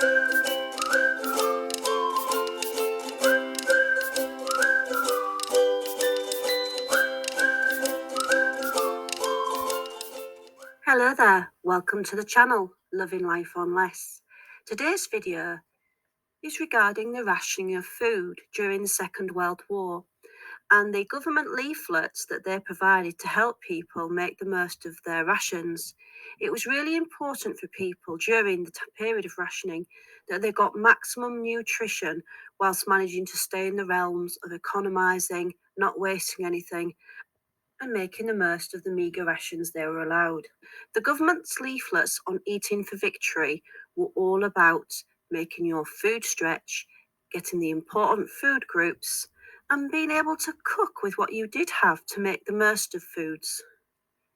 Hello there, welcome to the channel, Loving Life on Less. Today's video is regarding the rationing of food during the Second World War and the government leaflets that they provided to help people make the most of their rations. It was really important for people during the period of rationing that they got maximum nutrition whilst managing to stay in the realms of economising, not wasting anything, and making the most of the meagre rations they were allowed. The government's leaflets on Eating for Victory were all about making your food stretch, getting the important food groups, and being able to cook with what you did have to make the most of foods.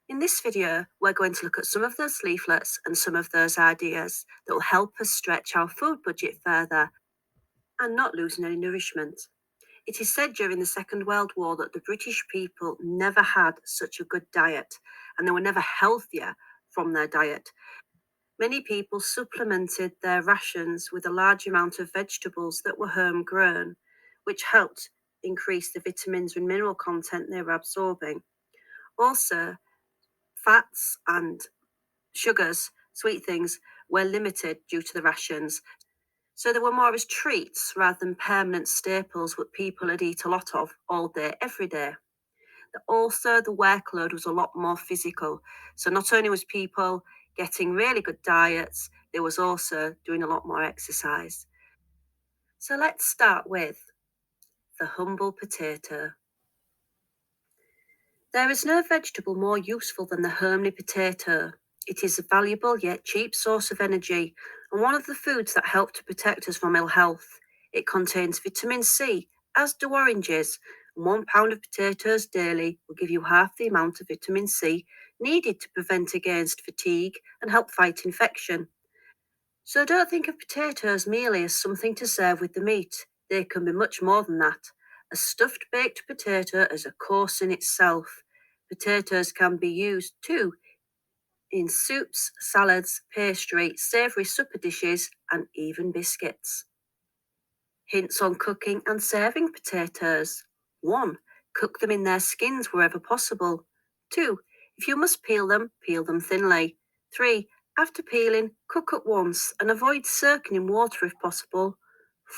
In this video, we're going to look at some of those leaflets and some of those ideas that will help us stretch our food budget further and not losing any nourishment. It is said during the Second World War that the British people never had such a good diet, and they were never healthier from their diet. Many people supplemented their rations with a large amount of vegetables that were homegrown, which helped increase the vitamins and mineral content they were absorbing. Also, fats and sugars, sweet things, were limited due to the rations. So they were more as treats rather than permanent staples that people would eat a lot of all day, every day. Also, the workload was a lot more physical. So not only was people getting really good diets, they was also doing a lot more exercise. So let's start with the humble potato. There is no vegetable more useful than the homely potato. It is a valuable yet cheap source of energy and one of the foods that help to protect us from ill health. It contains vitamin C, as do oranges, and 1 pound of potatoes daily will give you half the amount of vitamin C needed to prevent against fatigue and help fight infection. So don't think of potatoes merely as something to serve with the meat. They can be much more than that. A stuffed baked potato is a course in itself. Potatoes can be used too in soups, salads, pastry, savoury supper dishes, and even biscuits. Hints on cooking and serving potatoes. 1. Cook them in their skins wherever possible. 2. If you must peel them thinly. 3. After peeling, cook at once and avoid soaking in water if possible.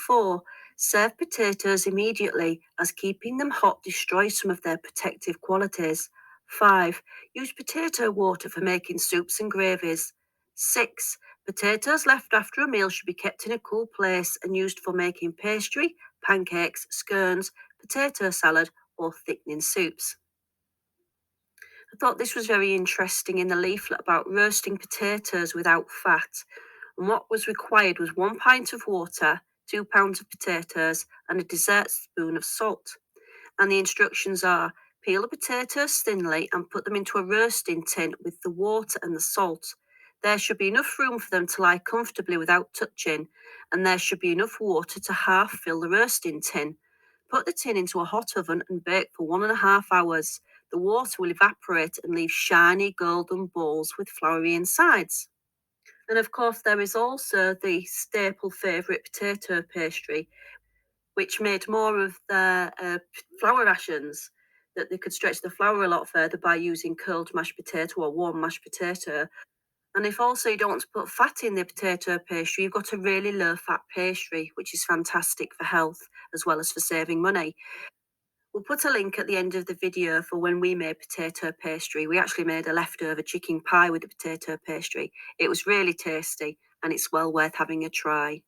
4. Serve potatoes immediately, as keeping them hot destroys some of their protective qualities. 5. Use potato water for making soups and gravies. 6. Potatoes left after a meal should be kept in a cool place and used for making pastry, pancakes, scones, potato salad, or thickening soups. I thought this was very interesting in the leaflet about roasting potatoes without fat. And what was required was 1 pint of water, 2 pounds of potatoes, and a dessert spoon of salt. And the instructions are: peel the potatoes thinly and put them into a roasting tin with the water and the salt. There should be enough room for them to lie comfortably without touching, and there should be enough water to half fill the roasting tin. Put the tin into a hot oven and bake for 1.5 hours. The water will evaporate and leave shiny golden balls with floury insides. And of course, there is also the staple favourite potato pastry, which made more of their flour rations, that they could stretch the flour a lot further by using cold mashed potato or warm mashed potato. And if also you don't want to put fat in the potato pastry, you've got a really low fat pastry, which is fantastic for health as well as for saving money. We'll put a link at the end of the video for when we made potato pastry. We actually made a leftover chicken pie with the potato pastry. It was really tasty and it's well worth having a try.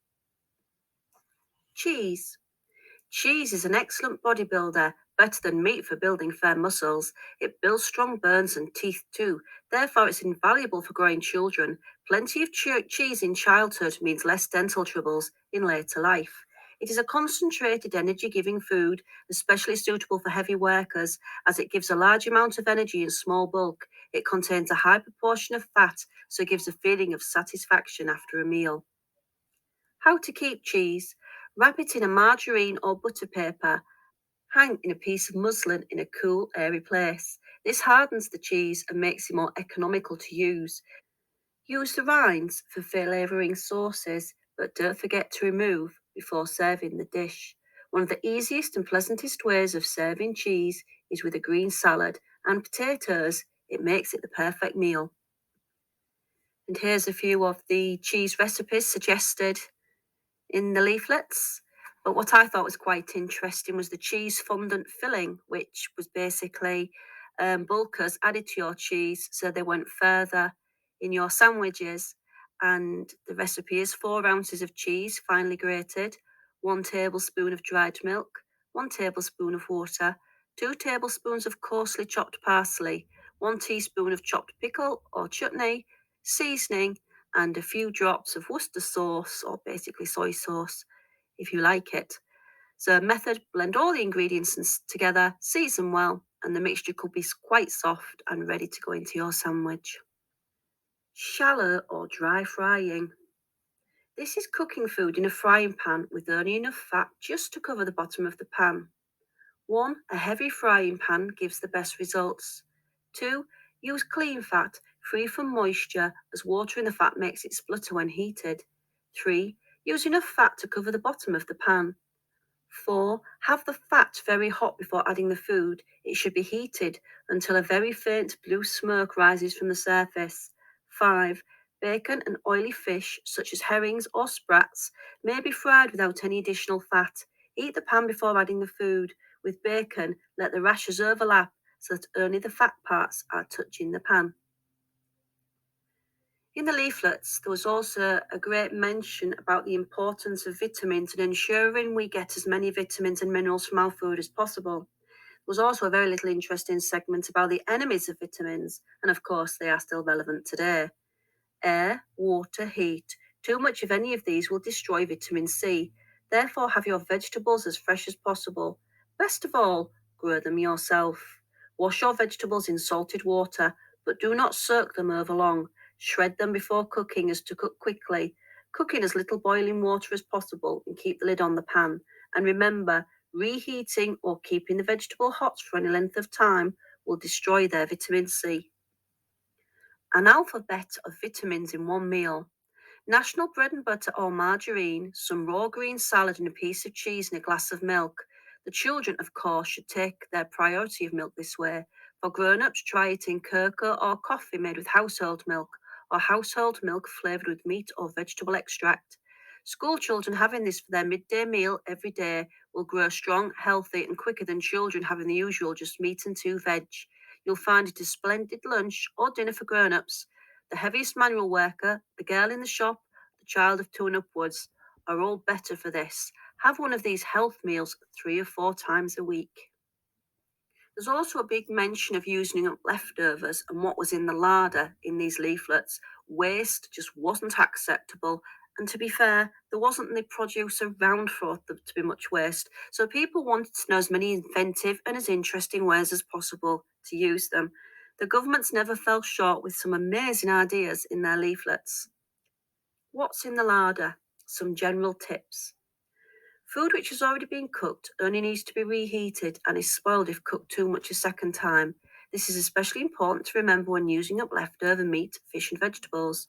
Cheese. Cheese is an excellent bodybuilder, better than meat for building firm muscles. It builds strong bones and teeth too. Therefore, it's invaluable for growing children. Plenty of cheese in childhood means less dental troubles in later life. It is a concentrated energy-giving food, especially suitable for heavy workers, as it gives a large amount of energy in small bulk. It contains a high proportion of fat, so it gives a feeling of satisfaction after a meal. How to keep cheese. Wrap it in a margarine or butter paper. Hang in a piece of muslin in a cool, airy place. This hardens the cheese and makes it more economical to use. Use the rinds for flavouring sauces, but don't forget to remove before serving the dish. One of the easiest and pleasantest ways of serving cheese is with a green salad and potatoes. It makes it the perfect meal. And here's a few of the cheese recipes suggested in the leaflets. But what I thought was quite interesting was the cheese fondant filling, which was basically bulkers added to your cheese so they went further in your sandwiches. And the recipe is 4 ounces of cheese, finely grated, 1 tablespoon of dried milk, 1 tablespoon of water, 2 tablespoons of coarsely chopped parsley, 1 teaspoon of chopped pickle or chutney, seasoning, and a few drops of Worcester sauce, or basically soy sauce, if you like it. So method, blend all the ingredients together, season well, and the mixture could be quite soft and ready to go into your sandwich. Shallow or dry frying. This is cooking food in a frying pan with only enough fat just to cover the bottom of the pan. 1. A heavy frying pan gives the best results. 2. Use clean fat, free from moisture, as water in the fat makes it splutter when heated. 3. Use enough fat to cover the bottom of the pan. 4. Have the fat very hot before adding the food. It should be heated until a very faint blue smoke rises from the surface. 5. Bacon and oily fish, such as herrings or sprats, may be fried without any additional fat. Heat the pan before adding the food. With bacon, let the rashers overlap so that only the fat parts are touching the pan. In the leaflets, there was also a great mention about the importance of vitamins and ensuring we get as many vitamins and minerals from our food as possible. There was also a very little interesting segment about the enemies of vitamins, and of course, they are still relevant today. Air, water, heat. Too much of any of these will destroy vitamin C. Therefore, have your vegetables as fresh as possible. Best of all, grow them yourself. Wash your vegetables in salted water, but do not soak them over long. Shred them before cooking as to cook quickly. Cook in as little boiling water as possible and keep the lid on the pan. And remember, reheating or keeping the vegetable hot for any length of time will destroy their vitamin C. An alphabet of vitamins in one meal. National bread and butter or margarine, some raw green salad and a piece of cheese and a glass of milk. The children, of course, should take their priority of milk this way. For grown-ups, try it in cocoa or coffee made with household milk, or household milk flavoured with meat or vegetable extract. School children having this for their midday meal every day will grow strong, healthy, and quicker than children having the usual just meat and 2 veg. You'll find it a splendid lunch or dinner for grown-ups. The heaviest manual worker, the girl in the shop, the child of 2 and upwards are all better for this. Have one of these health meals 3 or 4 times a week. There's also a big mention of using up leftovers and what was in the larder in these leaflets. Waste just wasn't acceptable. And to be fair, there wasn't the produce around for there to be much waste. So people wanted to know as many inventive and as interesting ways as possible to use them. The governments never fell short with some amazing ideas in their leaflets. What's in the larder? Some general tips. Food which has already been cooked only needs to be reheated and is spoiled if cooked too much a second time. This is especially important to remember when using up leftover meat, fish, and vegetables.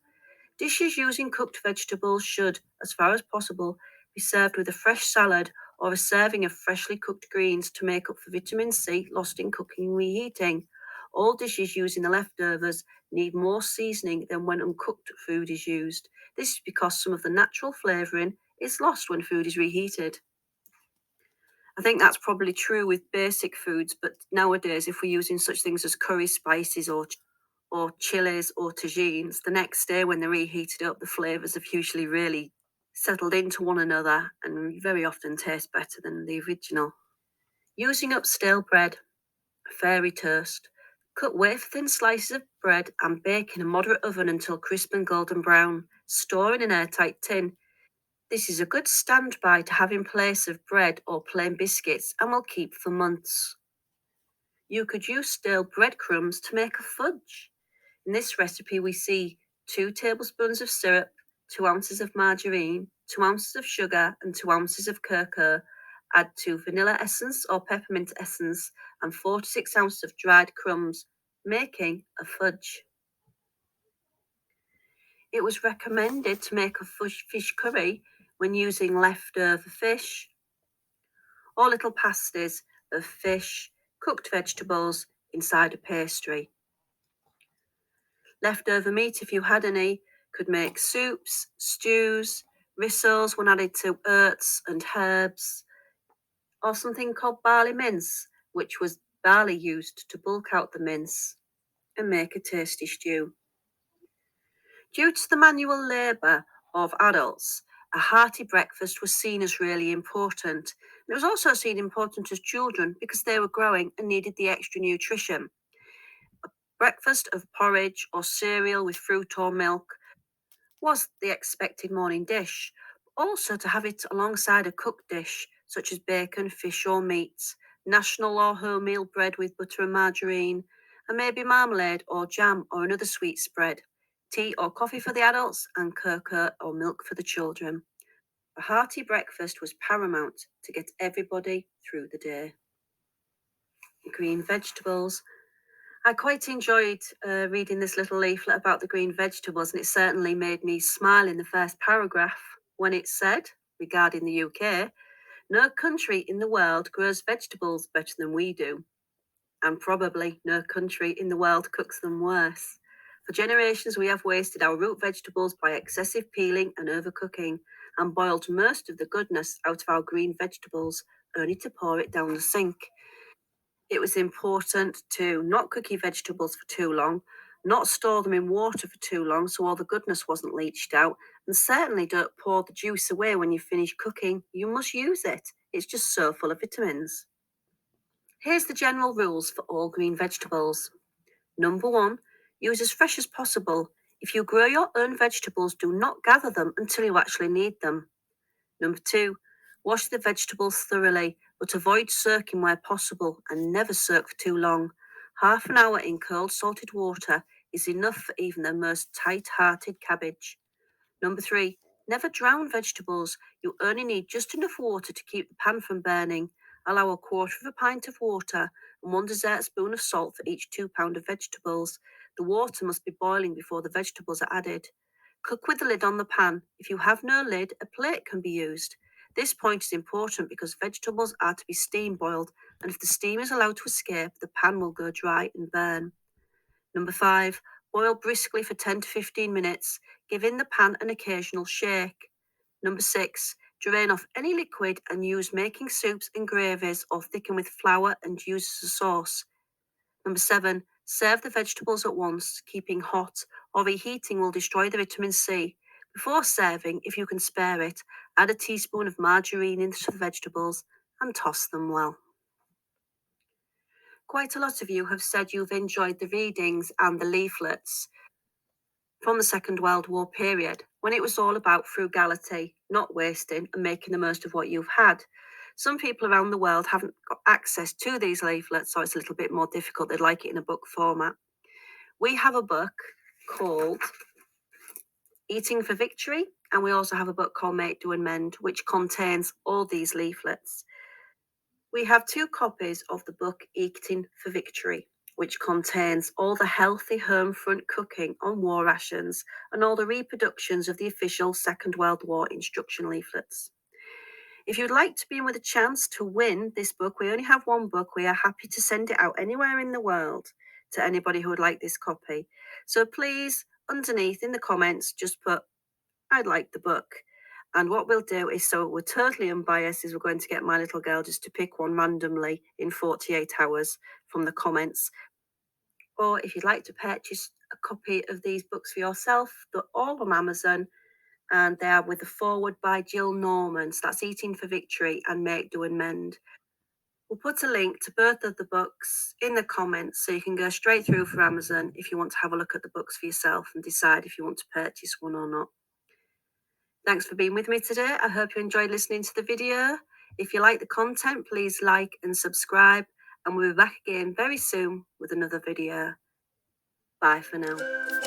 Dishes using cooked vegetables should, as far as possible, be served with a fresh salad or a serving of freshly cooked greens to make up for vitamin C lost in cooking and reheating. All dishes using the leftovers need more seasoning than when uncooked food is used. This is because some of the natural flavouring is lost when food is reheated. I think that's probably true with basic foods, but nowadays, if we're using such things as curry spices or chilies or tagines, the next day when they're reheated up, the flavours have usually really settled into one another and very often taste better than the original. Using up stale bread, fairy toast. Cut wafer-thin slices of bread and bake in a moderate oven until crisp and golden brown. Store in an airtight tin. This is a good standby to have in place of bread or plain biscuits and will keep for months. You could use stale breadcrumbs to make a fudge. In this recipe, we see 2 tablespoons of syrup, 2 ounces of margarine, 2 ounces of sugar, and 2 ounces of cocoa. Add 2 vanilla essence or peppermint essence and 4 to 6 ounces of dried crumbs, making a fudge. It was recommended to make a fish curry when using leftover fish, or little pasties of fish, cooked vegetables inside a pastry. Leftover meat, if you had any, could make soups, stews, rissoles when added to earths and herbs, or something called barley mince, which was barley used to bulk out the mince and make a tasty stew. Due to the manual labour of adults, a hearty breakfast was seen as really important. It was also seen important as children because they were growing and needed the extra nutrition. A breakfast of porridge or cereal with fruit or milk was the expected morning dish. Also, to have it alongside a cooked dish such as bacon, fish, or meat, national or wholemeal bread with butter and margarine, and maybe marmalade or jam or another sweet spread, tea or coffee for the adults, and cocoa or milk for the children. A hearty breakfast was paramount to get everybody through the day. Green vegetables. I quite enjoyed reading this little leaflet about the green vegetables, and it certainly made me smile in the first paragraph when it said, regarding the UK, no country in the world grows vegetables better than we do, and probably no country in the world cooks them worse. For generations, we have wasted our root vegetables by excessive peeling and overcooking, and boiled most of the goodness out of our green vegetables, only to pour it down the sink. It was important to not cook your vegetables for too long, not store them in water for too long so all the goodness wasn't leached out, and certainly don't pour the juice away when you finish cooking. You must use it. It's just so full of vitamins. Here's the general rules for all green vegetables. Number 1, use as fresh as possible. If you grow your own vegetables, do not gather them until you actually need them. Number 2, wash the vegetables thoroughly, but avoid soaking where possible and never soak for too long. Half an hour in cold salted water is enough for even the most tight-hearted cabbage. Number 3, never drown vegetables. You only need just enough water to keep the pan from burning. Allow a quarter of a pint of water and 1 dessert spoon of salt for each 2 pounds of vegetables. The water must be boiling before the vegetables are added. Cook with the lid on the pan. If you have no lid, a plate can be used. This point is important because vegetables are to be steam boiled, and if the steam is allowed to escape, the pan will go dry and burn. Number 5, boil briskly for 10 to 15 minutes, giving the pan an occasional shake. Number 6, drain off any liquid and use making soups and gravies or thicken with flour and use as a sauce. Number 7, serve the vegetables at once, keeping hot, or reheating will destroy the vitamin C. Before serving, if you can spare it, add a teaspoon of margarine into the vegetables and toss them well. Quite a lot of you have said you've enjoyed the readings and the leaflets from the Second World War period, when it was all about frugality, not wasting, and making the most of what you've had. Some people around the world haven't got access to these leaflets, so it's a little bit more difficult. They'd like it in a book format. We have a book called Eating for Victory, and we also have a book called Make, Do and Mend, which contains all these leaflets. We have 2 copies of the book Eating for Victory, which contains all the healthy home front cooking on war rations and all the reproductions of the official Second World War instruction leaflets. If you'd like to be in with a chance to win this book, we only have 1 book. We are happy to send it out anywhere in the world to anybody who would like this copy. So please, underneath in the comments, just put, I'd like the book. And what we'll do is, so we're totally unbiased, is we're going to get my little girl just to pick one randomly in 48 hours from the comments. Or if you'd like to purchase a copy of these books for yourself, they're all on Amazon, and they are with the foreword by Jill Norman. So that's Eating for Victory and Make, Do and Mend. We'll put a link to both of the books in the comments so you can go straight through for Amazon if you want to have a look at the books for yourself and decide if you want to purchase one or not. Thanks for being with me today. I hope you enjoyed listening to the video. If you like the content, please like and subscribe, and we'll be back again very soon with another video. Bye for now.